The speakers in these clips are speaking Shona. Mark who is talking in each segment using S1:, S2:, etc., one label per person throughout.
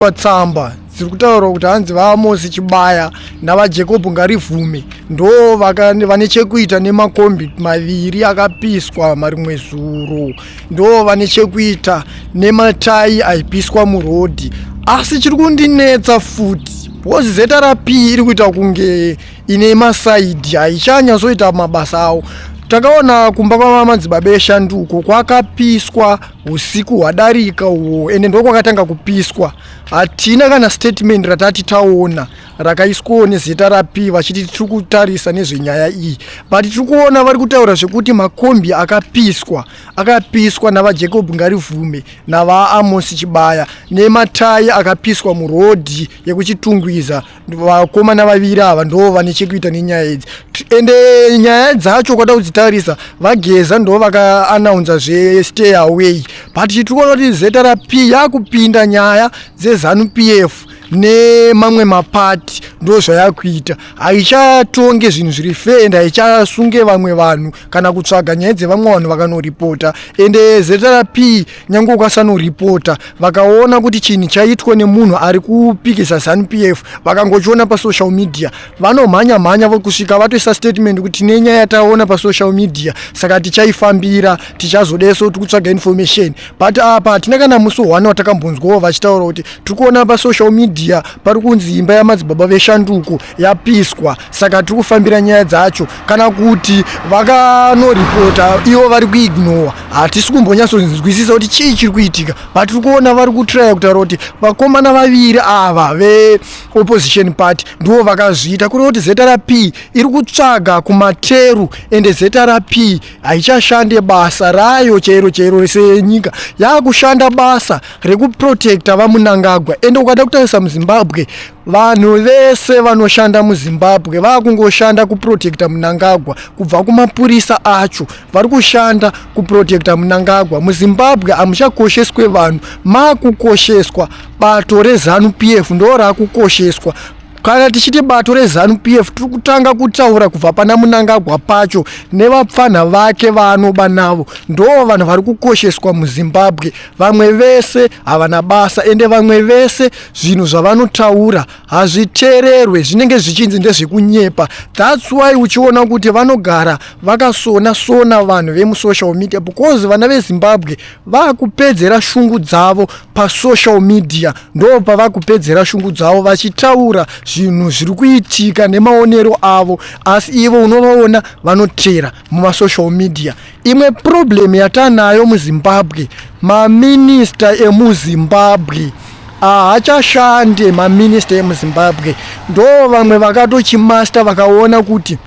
S1: Patsamba ziri kutaura kuti hanzi vaAmosi Chibaya navaJacob Ngarivume ndo vane chekuita nemakombi maviri akapiswa marimwe zuro, ndo vane chekuita nematai aipiswa murodhi. Asi chiri kundinetsa futi because ZRP iri kuita kunge ine masaidhi haichanyasoita mabasa awo. Takaona kumba kwamadzibaba eShanduko kwakapiswa usiku hwadarika uho, ende ndokwakatanga kupiswa. Hatina kana statement ratati taona rakaiswawo neZRP vachiti tiri kutarisa nezvenyaya iyi, but tiri kuona vari kutaura zvekuti makombi akapiswa navaJacob Ngarivume navaAmosi Chibaya nematai akapiswa murodhi yekuchitungwiza. Vakomana vaviri ava ndo vane chekuita nenyaya idzi, ende nyaya dzacho kwada kudzitarisa vaGeza ndo vakaanaunza stay away, but tiri kuona kuti ZRP yakupinda nyaya dzeZANU-PF nemamwe mapati ndo zvayakuita. Haichatonge zvinhu zviri fair ende haichasunge vamwe vanhu kana kutsvaga nyaya dzevamwe vanhu vakanoripota. Ende ZRP nyange ukasanoripota vakaona kuti chinhu chaitwa nemunhu ari kupikisa ZANU-PF vakangochiona pasocial media vanomhanya kusvika vatoisa statement kuti nenyaya yataona pasocial media saka tichaifambira tichazodeso tikutsvaga information. But apa hatina kana musi one watakambonzwawo vachitaura kuti tiri kuona pasocial media pari kunzi imba yamadzibaba veShanduko yapiswa saka tiri kufambira nyaya dzacho, kana kuti vakanoripota ivo vari kuignora. Hatisi kumbonyatsonzwisisa kuti chii chiri kuitika, but tiri kuona vari kutraya kutaura kuti vakomana vaviri ava veopposition party ndo vakazviita, kureva kuti ZRP iri kutsvaga kumateru. Ende ZRP haichashande basa rayo chero senyika, yakushanda basa rekuprotecta vaMunangagwa. Ende ukada kutarisa muZimbabwe vanhu vese vanoshanda muZimbabwe vakungoshanda kuprotecta Munangagwa, kubva kumapurisa acho vari kushanda kuprotecta Munangagwa. MuZimbabwe hamuchakosheswe vanhu, makukosheswa bato reZANU-PF ndo rakukosheswa. Kana tichiti bato reZANU-PF tiri kutanga kutaura kubva pana Munangagwa pacho nevapfana vake vaanoba navo, ndo vanhu vari kukosheswa muZimbabwe. Vamwe vese havana basa, ende vamwe vese zvinhu zvavanotaura hazviteererwe, zvinenge zvichinzi ndezvekunyepa. That's why uchiona kuti vanogara vakasona vanhu vemusocial media, because vana veZimbabwe vakupedzera shungu dzavo pasocial media, ndo pavakupedzera shungu dzavo vachitaura zvinhu zviri kuitika nemaonero avo, asi ivo unovaona vanotera mumasocial media. Imwe problem yatanayo muZimbabwe, maminista emuZimbabwe haachashande. Maminista emuZimbabwe ndo vamwe vakatochimasta vakaona kuti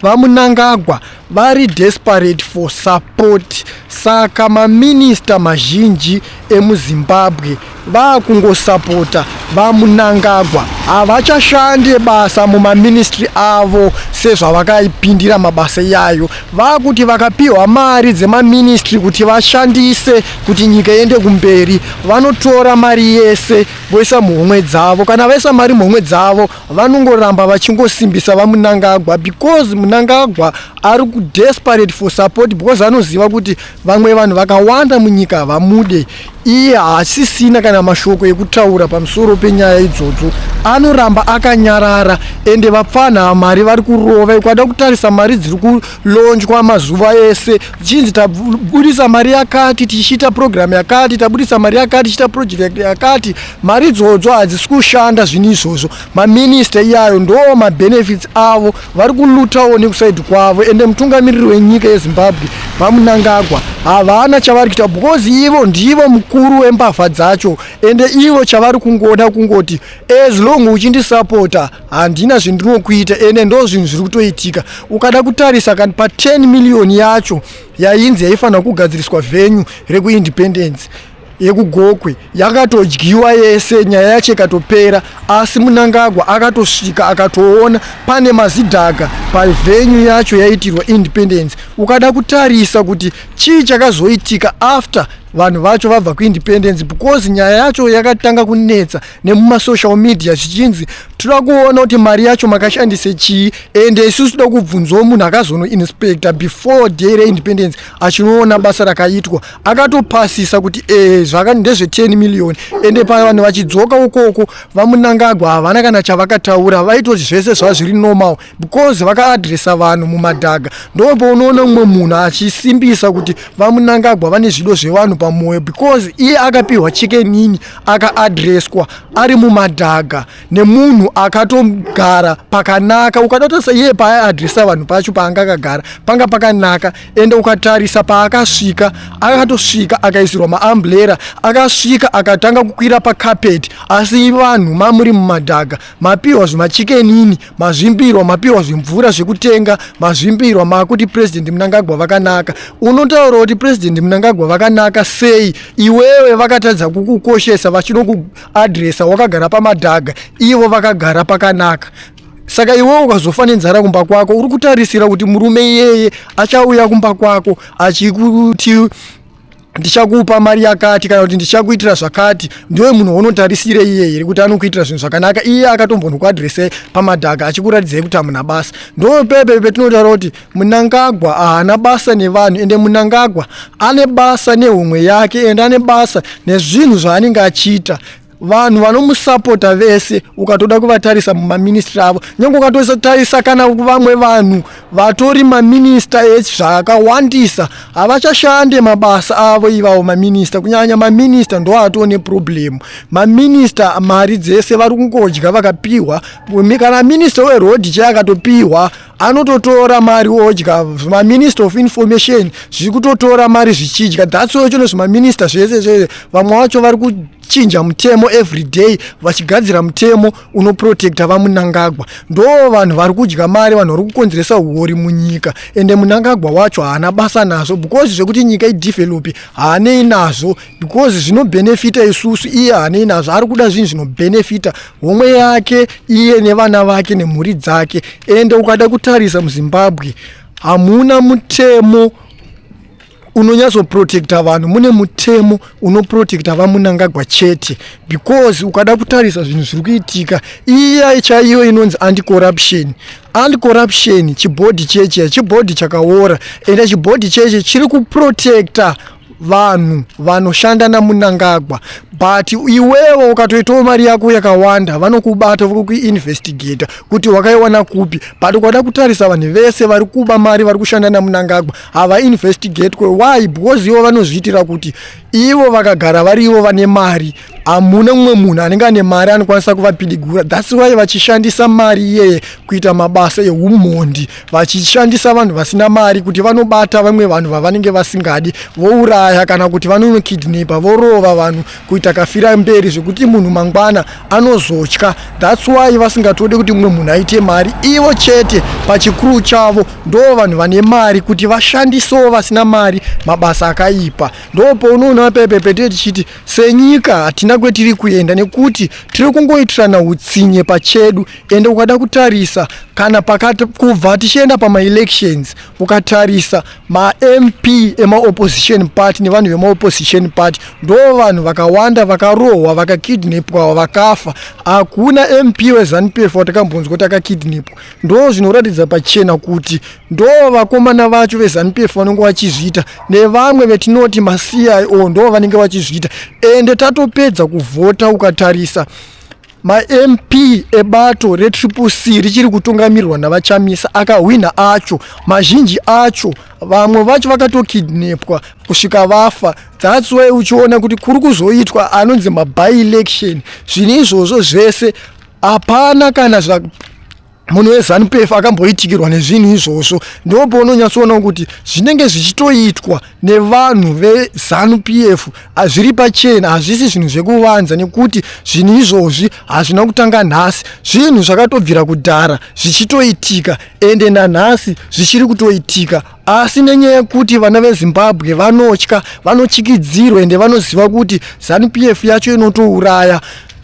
S1: vaMunangagwa vari desperate for support, saka maminista mazhinji emuZimbabwe vakungosapota vaMunangagwa. Havachashande basa mumaministry avo sezvavakaipindira mabasa yayo. Vakuti vakapiwa mari dzemaministry kuti vashandise kuti nyika iende kumberi, vanotora mari yese voisa muhomwe dzavo. Kana vaisa mari muhomwe dzavo vanongoramba vachingosimbisa vaMunangagwa, because Munangagwa ari desperate for support, because anoziva kuti vamwe vanhu vakawanda munyika havamude. Iye haasisina kana mashoko ekutaura pamusoro penyaya idzodzo, anoramba akanyarara. Ende vapfana mari vari kurova. Ukada kutarisa mari dziri kulonjwa mazuva ese chinzi tabudisa mari yakati tichiita program yakati, tabudisa mari yakati tichiita project yakati, mari idzodzo hadzisi kushanda zvinhu izvozvo. Maminista iyayo ndo mabenefits avo vari kulutawo nekusaidi kwavo. Ende mutungamiriri wenyika yeZimbabwe vaMunangagwa havana chavari kuita, because ivo ndivo mukuru wembavha dzacho. Ende ivo chavari kungoda kungoti as long uchindisapota handina zvindinokuita. Ende ndo zvinhu zviri kutoitika. Ukada kutarisa kana pa 10 million yacho yainzi yaifanira kugadziriswa venue rekuindependence yekugokwe yakatodyiwa yese, nyaya yacho ikatopera. Asi Munangagwa akatosvika akatoona pane mazidhaga pavenue yacho yaitirwa independence, ukada kutarisa kuti chii chakazoitika after vanhu vacho vabva kuindependence, because nyaya yacho yakatanga kunetsa nemumasocial media zvichinzi toda kuona kuti mari yacho makashandise chii, ende isusu toda kubvunzawo munhu akazonoinspecta before day reindependence achinoona basa rakaitwa, akatopasisa kuti ndezve 10 million, ende pavanhu vachidzoka ukoko vaMunangagwa havana kana chavakataura, vaitoti zvese zvava zviri normal because vakaadresa vanhu mumadhaga. Ndopo unoona mumwe munhu achisimbisa kuti vaMunangagwa vane zvido zvevanhu pamoyo, because iye akapiwa chikenini akaadreswa ari mumadhaga nemunhu akatogara pakanaka. Ukadatarisa iye paaadresa vanhu pacho paanga akagara panga pakanaka, ende ukatarisa paakasvika akatosvika akaisirwa maambrera, akasvika akatanga kukwira pakapeti, asi vanhu mamuri mumadhaga mapiwa zvimachikenini, mazvimbirwa, mapiwa zvimvura zvekutenga, mazvimbirwa makuti President Mnangagwa vakanaka. Unotaura kuti President Mnangagwa vakanaka sei iwewe vakatadza kukukoshesa vachinokuadresa wakagara pamadhaga, ivo vakagara pakanaka? Saka iwewe ukazofa nenzara kumba kwako uri kutarisira kuti murume iyeye achauya kumba kwako achikuti ndichakupa mari yakati kana kuti ndichakuitira zvakati, ndiwe munhu unotarisire iyeye kuti anokuitira zvinhu zvakanaka? Iye akatombonokuadrese pamadhaga achikuratidzei kuti hamuna basa. Ndo pepe petinotaura kuti Mnangagwa haana basa nevanhu, ende Mnangagwa ane basa nehumwe yake, ende ane basa nezvinhu zvaanenge achiita. Vanhu vanomusapota vese ukatoda kuvatarisa mumaministry avo, nyange ukatotarisa kana vamwe vanhu vatori maminista zvakawandisa havachashande mabasa avo ivavo maminista, kunyanya maminista ndo atone problem. Maminista mari dzese vari kungodya vakapiwa, kana minista weroad chaakatopiwa anototora mari odya, maminister of information zviri kutotora mari zvichidya. That's why chono zvimaminista zvese vamwe vacho vari kuchinja mutemo every day vachigadzira mutemo unoprotecta vaMunangagwa. Ndo vanhu vari kudya mari, vanhu vari kukonzeresa huori munyika, ende Munangagwa wacho haana basa nazvo, because zvekuti nyika idevelope haanei nazvo, because zvinobhenefita isusu iye haanei nazvo. Ari kuda zvinhu zvinobhenefita homwe yake iye nevana vake nemhuri dzake. Ende ukada kutarisa muZimbabwe hamuna mutemo unonyatsoprotecta vanhu, mune mutemo unoprotecta vaMunangagwa chete, because ukada kutarisa zvinhu zviri kuitika iya chaiyo inonzi anti-corruption. Anti-corruption chibhodhi cheche chibhodhi chakaora, ende chibhodhi cheche chiri kuprotecta vanhu vanoshanda naMunangagwa, but iwewe ukatoitawo mari yako yakawanda vanokubata vokuinvestigata kuti wakaiwana kupi. But ukada kutarisa vanhu vese vari kuba mari vari kushanda naMunangagwa havainvestigate. Why? Because ivo vanozviitira kuti ivo vakagara vari ivo vane mari, hamuna mumwe munhu anenge ane mari anokwanisa kuvapidigura. That's why vachishandisa mari iyeye kuita mabasa ehumhondi, vachishandisa vanhu vasina mari kuti vanobata vamwe vanhu vavanenge vasingadi, vouraya kana kuti vanonokidnapa, vorova vanhu kuita kafira mberi zvekuti munhu mangwana anozotya. That's why vasingatodi kuti mumwe munhu aite mari, ivo chete pachikuru chavo ndo vanhu vane mari kuti vashandisewo vasina mari mabasa akaipa. Ndopo unoona pepe pete tichiti senyika hatina kwetiri kuenda, nekuti tiri kungoitirana utsinye pachedu. Ende ukada kutarisa kana pakati kubva tichienda pama-elections ukatarisa ma-MP ema-opposition party nevanhu vema-opposition party ndo vanhu vakawanda vakarohwa, vakakidnapwa, vakafa. Hakuna MP weZANU-PF watakambonzwa kuti akakidnapwa. Ndo zvinoratidza pachena kuti ndo vakomana vacho veZANU-PF vanenge vachizviita, nevamwe vetinoti ma-CIO ndo vanenge vachizviita. Ende tatopedza kuvhota ukatarisa ma-MP ebato re-CCC richiri kutungamirwa navaChamisa akahwina acho, mazhinji acho vamwe vacho vakatokidnapwa kusvika vafa. That's why uchiona kuti kuri kuzoitwa anonzi ma-by-election. Zvinhu izvozvo zvese hapana kana munhu weZANU-PF akamboitikirwa nezvinhu izvozvo. Ndopo unonyatsoona kuti zvinenge zvichitoitwa nevanhu veZANU-PF zviri pachena, hazvisi zvinhu zvekuvanza, nekuti zvinhu izvozvi hazvina kutanga nhasi, zvinhu zvakatobvira kudhara zvichitoitika, ende nanhasi zvichiri kutoitika. Asi nenyaya yekuti vana veZimbabwe vanotya, vanochikidzirwa, ende vanoziva kuti ZANU-PF yacho inotouraya,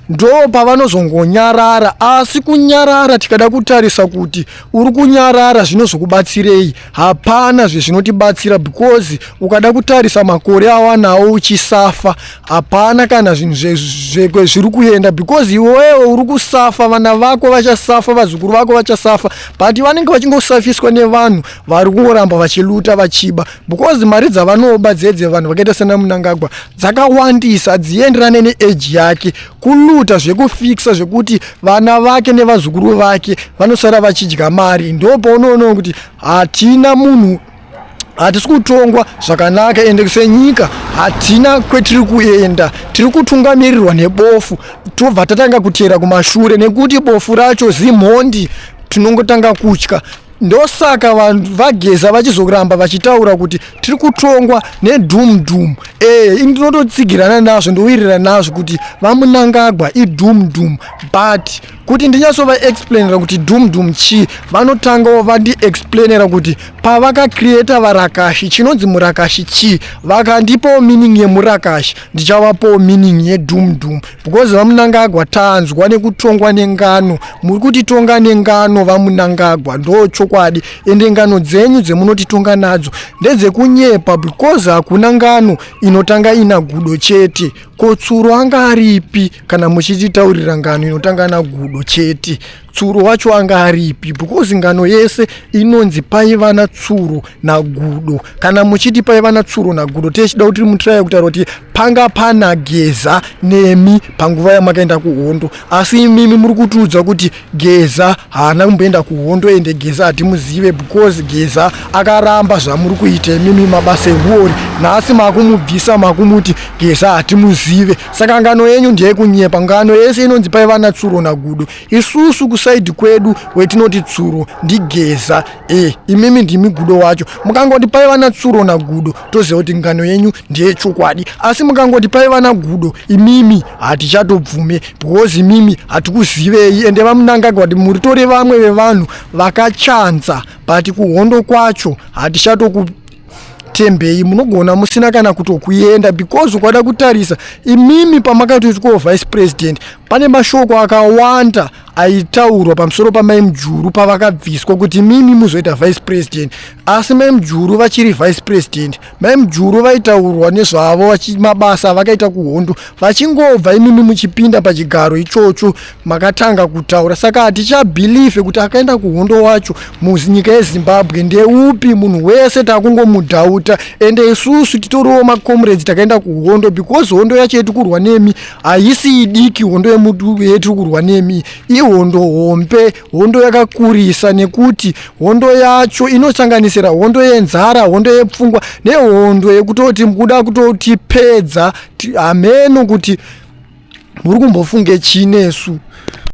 S1: ndo pavanozongonyarara. Asi kunyarara tikada kutarisa kuti uri kunyarara zvinozokubatsirei, hapana zvezvinotibatsira, because ukada kutarisa makore awanawo uchisafa, hapana kana zvinhu zviri kuenda, because iwewe uri kusafa, vana vako vachasafa, vazukuru vako vachasafa, but vanenge vachingosafiswa nevanhu vari kungoramba vachiluta vachiba, because mari dzavanoba vanhu vakaita sana Mnangagwa dzakawandisa, dzienderane neage yake, kuluta zvekufikisa zvekuti vana vake nevazukuru vake vanosara vachidya mari. Ndo paunoona kuti hatina munhu, hatisi kutongwa zvakanaka, ende senyika hatina kwetiri kuenda, tiri kutungamirirwa nebofu, tobva tatanga kutera kumashure, nekuti bofu racho zimhondi, tinongotanga kutya. Ndosaka vanhu vageza vachizoramba vachitaura kuti tiri kutongwa nedhumdhum. Ndinototsigirana nazvo, ndowirirana nazvo kuti vaMnangagwa idhumdhum, but kuti ndinyatsova explainera kuti dhumdhum chi, vanotanga vandi explainera kuti pavakacreata varakashi, chinonzi murakashi chi, vakandipawo meaning yemurakashi, ndichavapawo meaning yedhumdhum, because vaMnangagwa tanzwa nekutongwa nengano, muri kutitonga nengano vaMnangagwa, ndo chokwadi. Ende ngano dzenyu dzemunotitonga nadzo ndedzekunyepa, because hakuna ngano inotanga ina gudo chete. Kotsuro anga aripi kana muchititaurira ngano inotanga na gudo chete? Tsuro wacho anga aripi? Because ngano yese inonzi paiva na tsuro na gudo. Kana muchiti paiva na tsuro na gudo, techida kuti mutraye kutaura kuti panga pana Geza nemi panguva yamakaenda kuhondo, asi mimi muri kutiudza kuti Geza haana kumboenda kuhondo, ende Geza hatimuzive, because Geza akaramba zvamuri kuita mimi mabasa ewori, nhasi makumubvisa makumuti Geza hatimuzive. Saka ngano yenyu ndeyekunyepa. Ngano yese inonzi paiva na tsuro na gudo. Isusu kusaidi kwedu wetinoti tsuro ndiGeza, imimi ndimi gudo wacho. Mukangoti paiva na tsuro na gudo, toziva kuti ngano yenyu ndeyechokwadi. Asi mukangoti paiva na gudo, imimi hatichatobvume, because imimi hatikuzivei. Ende vaMnangagwa kuti muri tore vamwe vevanhu vakachanza, but kuhondo kwacho hatichatokutembei, munogona musina kana kutokuenda, because ukada kutarisa imimi pamakatoti ko vice president, pane mashoko akawanda aitaurwa pamusoro paMai Mujuru pavakabviswa kuti mimi muzoita vice president. Asi Mai Mujuru vachiri vice president, Mai Mujuru vaitaurwa nezvavo mabasa vakaita kuhondo, vachingobva imimi muchipinda pachigaro ichocho makatanga kutaura. Saka hatichabhilive kuti akaenda kuhondo wacho muzinyika yeZimbabwe ndeupi, munhu wese takungomudhauta. Ende isusu titoriwo macomrades takaenda kuhondo, because hondo yacho yetikurwa nemi haisi idiki, hondo yetiri kurwa nemi ihondo hombe, hondo yakakurisa, nekuti hondo yacho inosanganisira hondo yenzara, hondo yepfungwa, nehondo yekutoti mukuda kutotipedza. Ameno kuti muri kumbofunge chinesu.